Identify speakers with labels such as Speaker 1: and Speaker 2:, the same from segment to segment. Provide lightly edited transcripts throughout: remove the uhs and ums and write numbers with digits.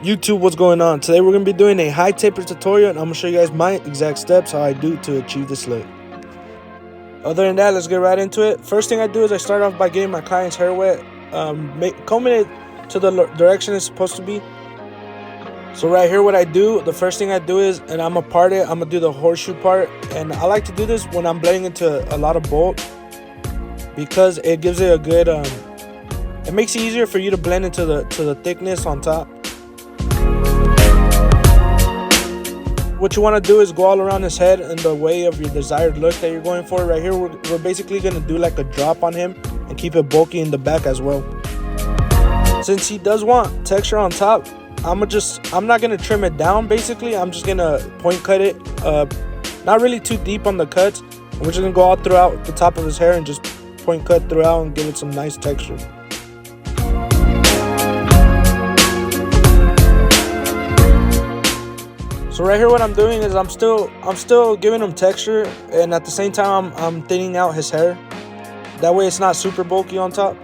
Speaker 1: YouTube, what's going on? Today we're going to be doing a high taper tutorial, and I'm going to show you guys my exact steps how I do to achieve this look. Other than that, let's get right into it. First thing I do is I start off by getting my client's hair wet, combing it to the direction it's supposed to be. So right here, what I do, the first thing I do is, and I'm going to part it, I'm going to do the horseshoe part, and I like to do this when I'm blending into a lot of bulk because it gives it a good, it makes it easier for you to blend into the thickness on top. What you want to do is go all around his head in the way of your desired look that you're going for. Right here, we're basically going to do like a drop on him and keep it bulky in the back as well. Since he does want texture on top, I'm not going to trim it down basically. I'm just going to point cut it, not really too deep on the cuts. We're just going to go all throughout the top of his hair and just point cut throughout and give it some nice texture. So right here, what I'm doing is I'm still giving him texture, and at the same time I'm thinning out his hair. That way it's not super bulky on top.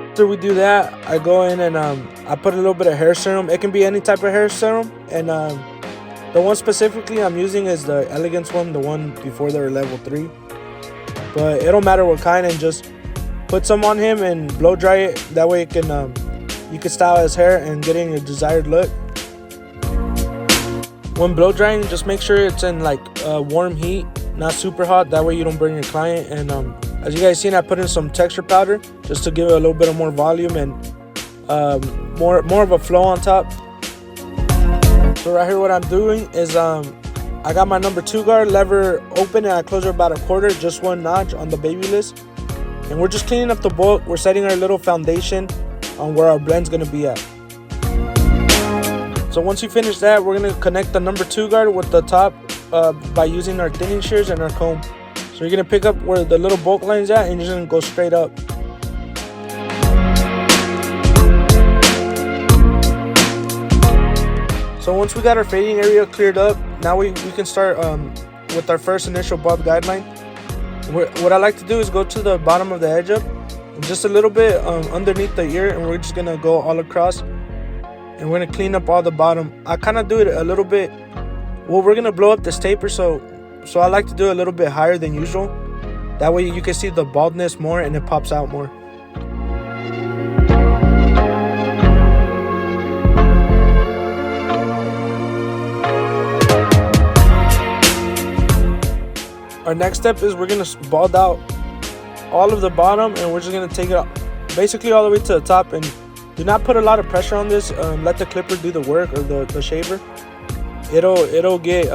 Speaker 1: After we do that, I go in and I put a little bit of hair serum. It can be any type of hair serum, and the one specifically I'm using is the Elegance one, the one before they're level 3. But it don't matter what kind, and just put some on him and blow dry it. That way it can you can style his hair and get in your desired look. When blow drying, just make sure it's in like warm heat, not super hot. That way you don't burn your client. And as you guys seen, I put in some texture powder just to give it a little bit of more volume and more of a flow on top. So right here, what I'm doing is I got my number 2 guard lever open, and I close it about a quarter, just 1 notch on the baby list. And we're just cleaning up the bulk. We're setting our little foundation on where our blend's gonna be at. So once you finish that, we're going to connect the number 2 guard with the top by using our thinning shears and our comb. So you're going to pick up where the little bulk line's at, and you're just going to go straight up. So once we got our fading area cleared up, now we can start with our first initial bob guideline. What I like to do is go to the bottom of the edge up, just a little bit underneath the ear, and we're just going to go all across. And we're going to clean up all the bottom. I kind of do it a little bit. Well, we're going to blow up this taper, so I like to do it a little bit higher than usual. That way you can see the baldness more and it pops out more. Our next step is we're going to bald out all of the bottom, and we're just going to take it basically all the way to the top. And do not put a lot of pressure on this. Let the clipper do the work, or the shaver. It'll get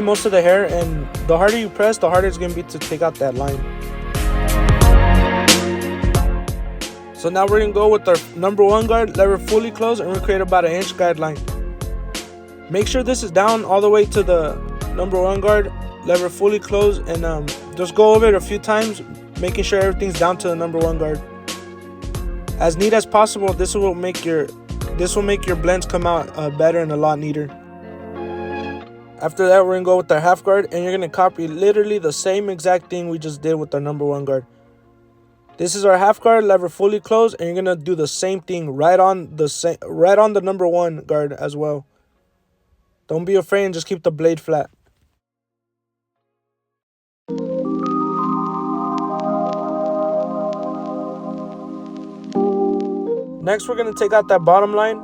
Speaker 1: most of the hair, and the harder you press, the harder it's gonna be to take out that line. So now we're gonna go with our number 1 guard, lever fully closed, and we're gonna create about an inch guideline. Make sure this is down all the way to the number 1 guard, lever fully closed, and just go over it a few times, making sure everything's down to the number 1 guard. As neat as possible. This will make your blends come out better and a lot neater. After that, we're gonna go with our half guard, and you're gonna copy literally the same exact thing we just did with our number 1 guard. This is our half guard, lever fully closed, and you're gonna do the same thing right on the number 1 guard as well. Don't be afraid, and just keep the blade flat. Next, we're going to take out that bottom line.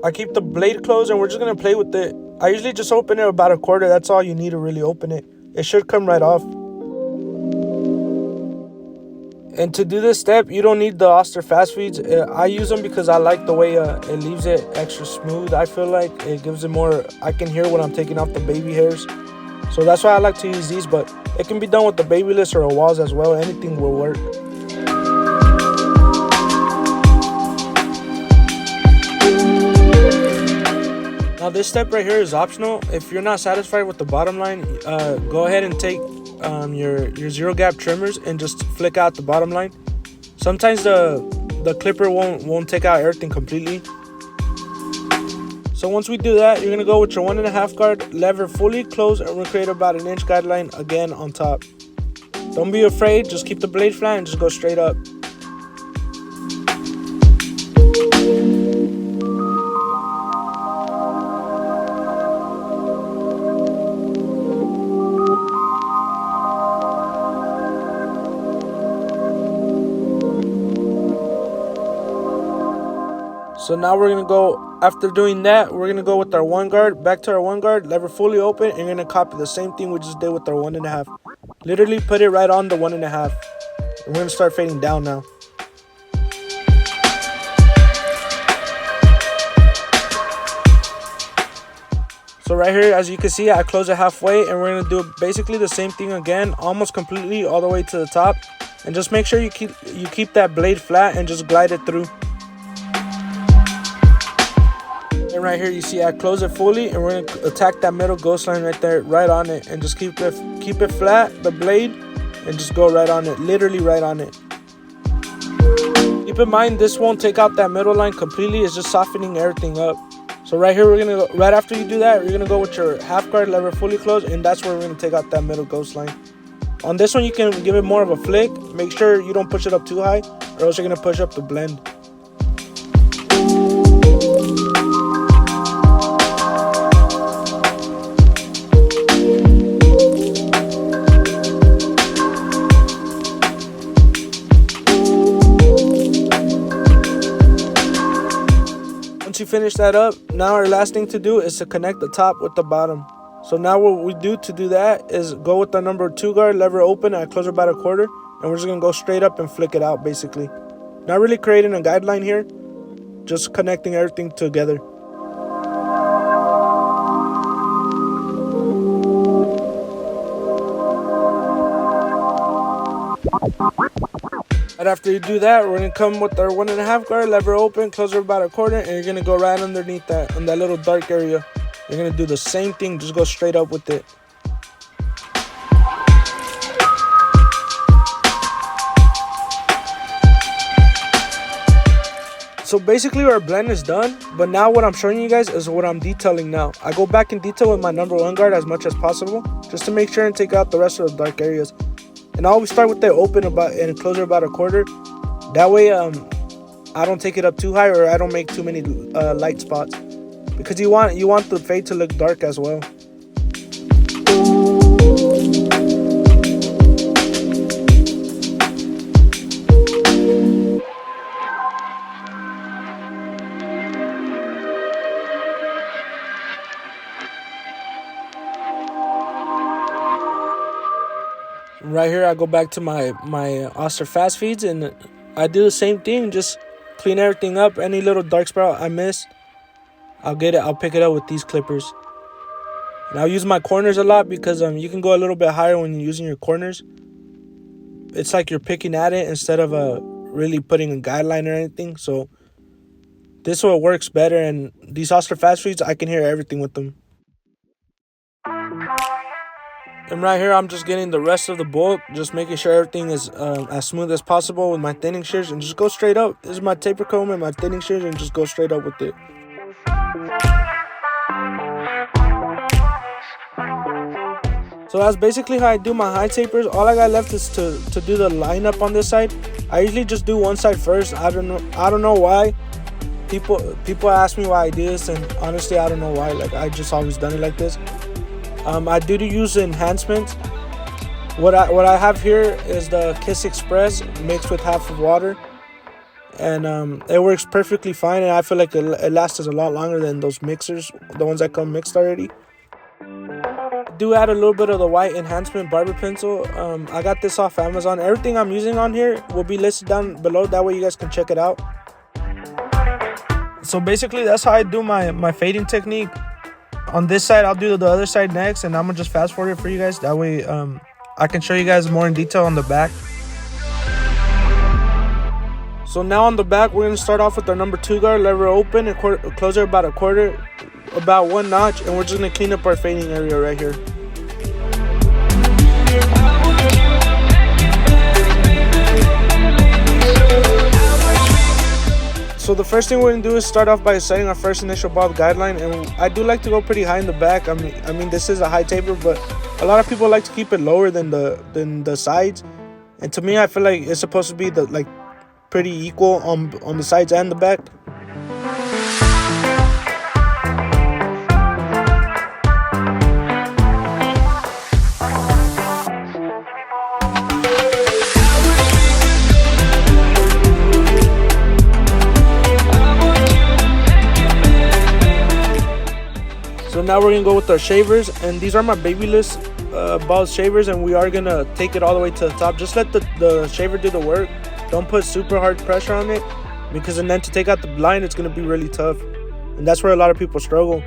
Speaker 1: I keep the blade closed, and we're just going to play with it. I usually just open it about a quarter. That's all you need to really open it. It should come right off. And to do this step, you don't need the Oster fast feeds. I use them because I like the way it leaves it extra smooth. I feel like it gives it more, I can hear when I'm taking off the baby hairs. So that's why I like to use these, but it can be done with the baby list or a walls as well. Anything will work. Now this step right here is optional. If you're not satisfied with the bottom line, go ahead and take your 0 gap trimmers and just flick out the bottom line. Sometimes the clipper won't take out everything completely. So once we do that, you're gonna go with your 1.5 guard, lever fully closed, and we're gonna create about an inch guideline again on top. Don't be afraid, just keep the blade flat and just go straight up. So now we're going to go, after doing that, we're going to go with our 1 guard, back to our 1 guard, lever fully open, and we're going to copy the same thing we just did with our 1.5. Literally put it right on the 1.5. We're going to start fading down now. So right here, as you can see, I close it halfway, and we're going to do basically the same thing again, almost completely all the way to the top. And just make sure you keep that blade flat and just glide it through. And right here, you see I close it fully, and we're going to attack that middle ghost line right there, right on it, and just keep it flat, the blade, and just go right on it, literally right on it. Keep in mind, this won't take out that middle line completely, it's just softening everything up. So right here, we're going to go, right after you do that, you're going to go with your half guard, lever fully closed, and that's where we're going to take out that middle ghost line. On this one, you can give it more of a flick. Make sure you don't push it up too high, or else you're going to push up the blend. Once you finish that up, now our last thing to do is to connect the top with the bottom. So now what we do to do that is go with the number 2 guard, lever open, and I close it about 1/4, and we're just going to go straight up and flick it out basically. Not really creating a guideline here, just connecting everything together. Right after you do that, we're going to come with our 1.5 guard, lever open, close it about 1/4, and you're going to go right underneath that, in that little dark area. You're going to do the same thing, just go straight up with it. So basically our blend is done, but now what I'm showing you guys is what I'm detailing now. I go back in detail with my number 1 guard as much as possible, just to make sure and take out the rest of the dark areas. And I always start with the open and close it about 1/4. That way I don't take it up too high, or I don't make too many light spots. Because you want the fade to look dark as well. Right here, I go back to my Oster fast feeds, and I do the same thing. Just clean everything up. Any little dark spot I missed, I'll pick it up with these clippers. And I'll use my corners a lot, because you can go a little bit higher when you're using your corners. It's like you're picking at it instead of really putting a guideline or anything. So this one works better, and these Oster fast feeds, I can hear everything with them. And right here, I'm just getting the rest of the bulk, just making sure everything is as smooth as possible with my thinning shears, and just go straight up. This is my taper comb and my thinning shears, and just go straight up with it. So that's basically how I do my high tapers. All I got left is to do the lineup on this side. I usually just do one side first. I don't know why. People ask me why I do this, and honestly, I don't know why. Like, I just always done it like this. I do use enhancements. What I have here is the Kiss Express mixed with half of water, and it works perfectly fine. And I feel like it lasts a lot longer than those mixers, the ones that come mixed already. I do add a little bit of the white enhancement barber pencil. I got this off Amazon. Everything I'm using on here will be listed down below. That way you guys can check it out. So basically, that's how I do my fading technique. On this side, I'll do the other side next, and I'm gonna just fast forward it for you guys. That way I can show you guys more in detail on the back. So now on the back, we're gonna start off with our number 2 guard, lever open, and close it about 1/4, about 1 notch, and we're just gonna clean up our fading area right here. So the first thing we're going to do is start off by setting our first initial bob guideline, and I do like to go pretty high in the back. I mean this is a high taper, but a lot of people like to keep it lower than the sides. And to me, I feel like it's supposed to be pretty equal on the sides and the back. now we're gonna go with our shavers, and these are my babyless ball shavers, and we are gonna take it all the way to the top. Just let the shaver do the work. Don't put super hard pressure on it, because then to take out the line, it's gonna be really tough, and that's where a lot of people struggle.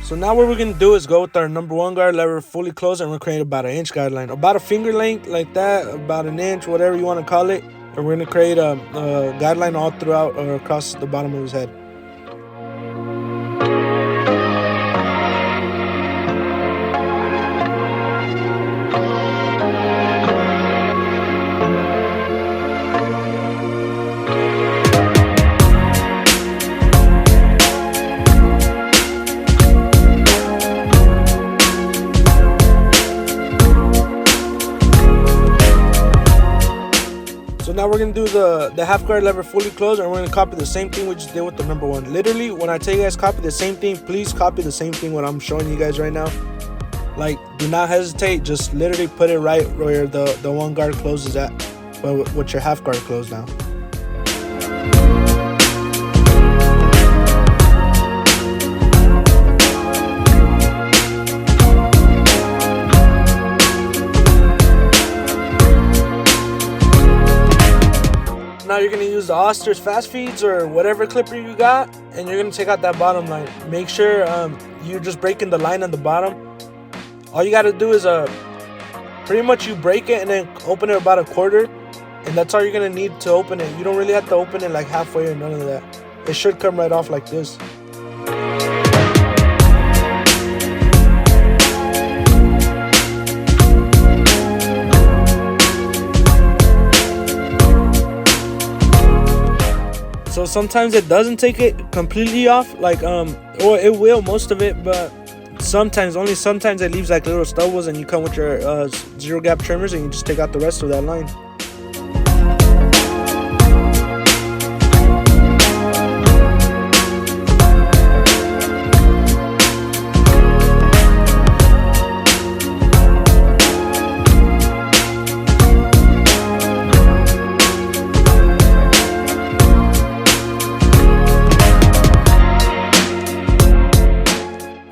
Speaker 1: So now what we're gonna do is go with our number 1 guard, lever fully closed, and we're creating about an inch guideline, about a finger length like that, about an inch, whatever you want to call it. And we're gonna create a guideline all throughout or across the bottom of his head. So now we're gonna do the half guard lever fully closed, and we're gonna copy the same thing we just did with the number 1. Literally, when I tell you guys copy the same thing, please copy the same thing what I'm showing you guys right now. Like, do not hesitate. Just literally put it right where the 1 guard closes at, but with your half guard closed now. Now you're gonna use the Oster's fast feeds or whatever clipper you got, and you're gonna take out that bottom line. Make sure you're just breaking the line on the bottom. All you gotta do is pretty much you break it and then open it about a quarter, and that's all you're gonna need to open it. You don't really have to open it like halfway or none of that. It should come right off like this. So sometimes it doesn't take it completely off, like or it will most of it, but sometimes, only sometimes, it leaves like little stubbles, and you come with your 0 gap trimmers and you just take out the rest of that line.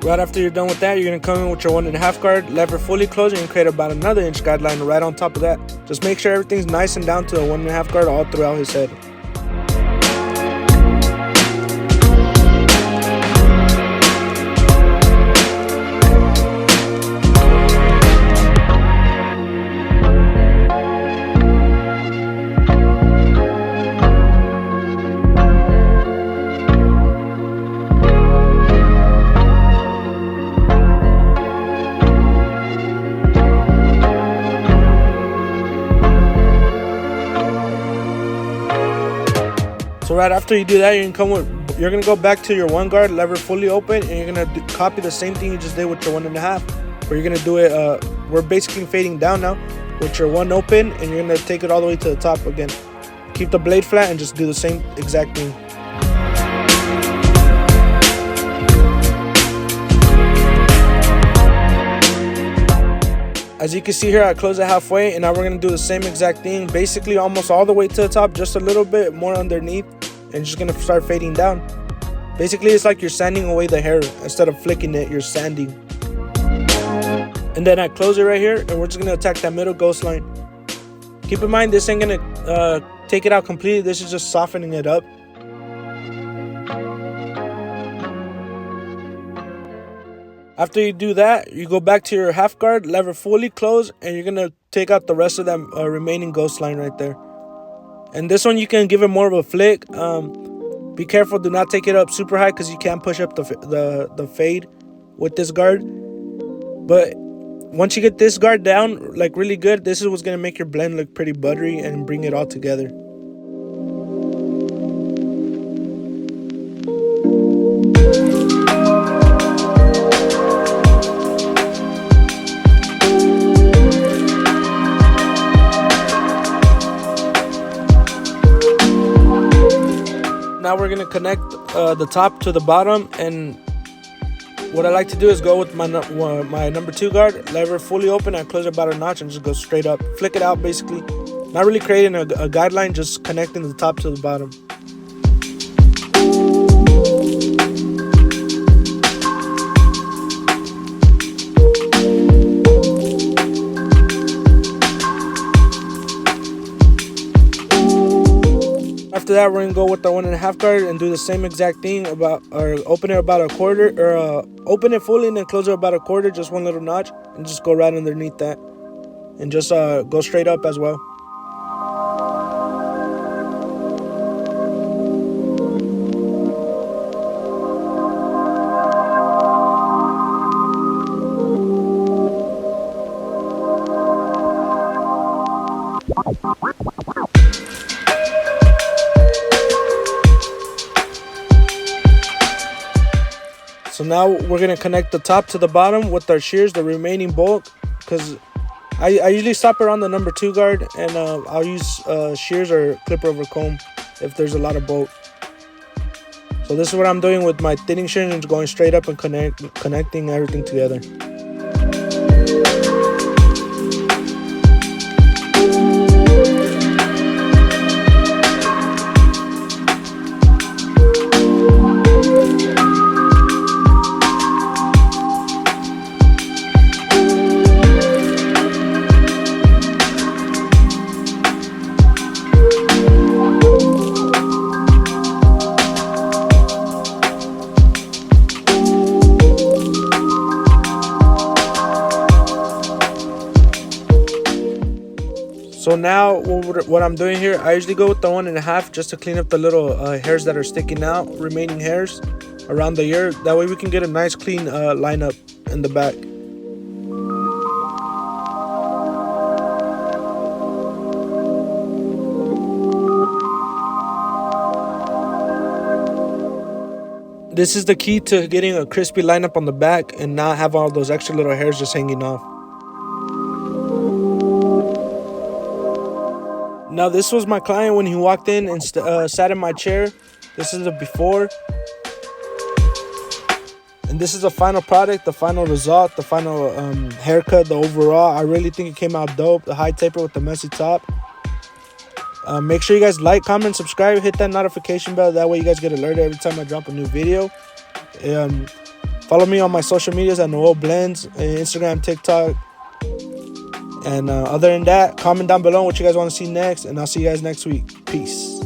Speaker 1: Right after you're done with that, you're going to come in with your 1.5 guard, lever fully closed, and create about another inch guideline right on top of that. Just make sure everything's nice and down to the 1.5 guard all throughout his head. So right after you do that, you're gonna go back to your 1 guard, lever fully open, and you're gonna copy the same thing you just did with your 1.5. Where you're gonna do it. We're basically fading down now with your 1 open, and you're gonna take it all the way to the top again. Keep the blade flat and just do the same exact thing. As you can see here, I close it halfway, and now we're gonna do the same exact thing, basically almost all the way to the top, just a little bit more underneath, and just gonna start fading down. Basically, it's like you're sanding away the hair. Instead of flicking it, you're sanding. And then I close it right here, and we're just gonna attack that middle ghost line. Keep in mind, this ain't gonna take it out completely. This is just softening it up. After you do that, you go back to your half guard, lever fully closed, and you're gonna take out the rest of that remaining ghost line right there. And this one, you can give it more of a flick. Be careful, do not take it up super high, because you can't push up the fade with this guard. But once you get this guard down like really good, this is what's gonna make your blend look pretty buttery and bring it all together. Now we're gonna connect the top to the bottom, and what I like to do is go with my number 2 guard, lever fully open, and close it about a notch and just go straight up. Flick it out basically. Not really creating a guideline, just connecting the top to the bottom. after that, we're gonna go with the 1.5 guard and do the same exact thing open it about a quarter, or open it fully and then close it about a quarter, just one little notch, and just go right underneath that, and just go straight up as well. So now we're gonna connect the top to the bottom with our shears, the remaining bulk, because I usually stop around the number 2 guard, and I'll use shears or clipper over comb if there's a lot of bulk. So this is what I'm doing with my thinning shears, and going straight up and connecting everything together. So now what I'm doing here, I usually go with the 1.5 just to clean up the little hairs that are sticking out, remaining hairs around the ear. That way we can get a nice clean lineup in the back. This is the key to getting a crispy lineup on the back and not have all those extra little hairs just hanging off. Now this was my client when he walked in and sat in my chair. This is the before. And this is the final product, the final result, the final haircut, the overall. I really think it came out dope. The high taper with the messy top. Make sure you guys like, comment, subscribe, hit that notification bell. That way you guys get alerted every time I drop a new video. Follow me on my social medias at Noel Blends, Instagram, TikTok. And other than that, comment down below what you guys want to see next. And I'll see you guys next week. Peace.